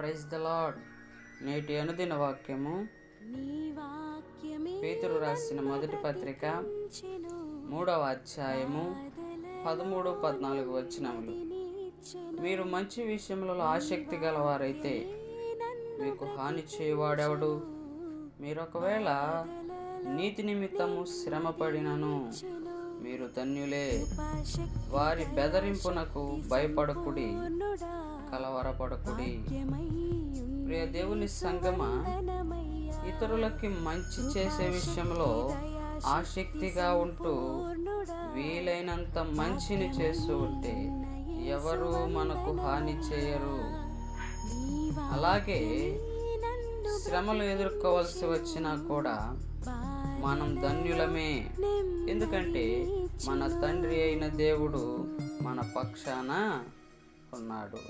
Praise the lord. నేటి అనుదిన వాక్యము పేతురు రాసిన మొదటి పత్రిక 3వ అధ్యాయము 13-14 వచనములు. మీరు మంచి విషయములలో ఆసక్తి గలవారైతే మీకు హాని చేయవాడెవడు? మీరొకవేళ నీతి నిమిత్తము శ్రమపడినను మీరు ధన్యులే. వారి బెదరింపునకు భయపడకుడి, కలవరపడకుడి. ప్రియ దేవుని సంగమా, ఇతరులకి మంచి చేసే విషయంలో ఆసక్తిగా ఉంటూ వీలైనంత మంచిని చేస్తూ ఉంటే ఎవరు మనకు హాని చేయరు. అలాగే శ్రమలు ఎదుర్కోవలసి వచ్చినా కూడా మనం ధన్యులమే. ఎందుకంటే మన తండ్రి అయిన దేవుడు మన పక్షాన ఉన్నాడు.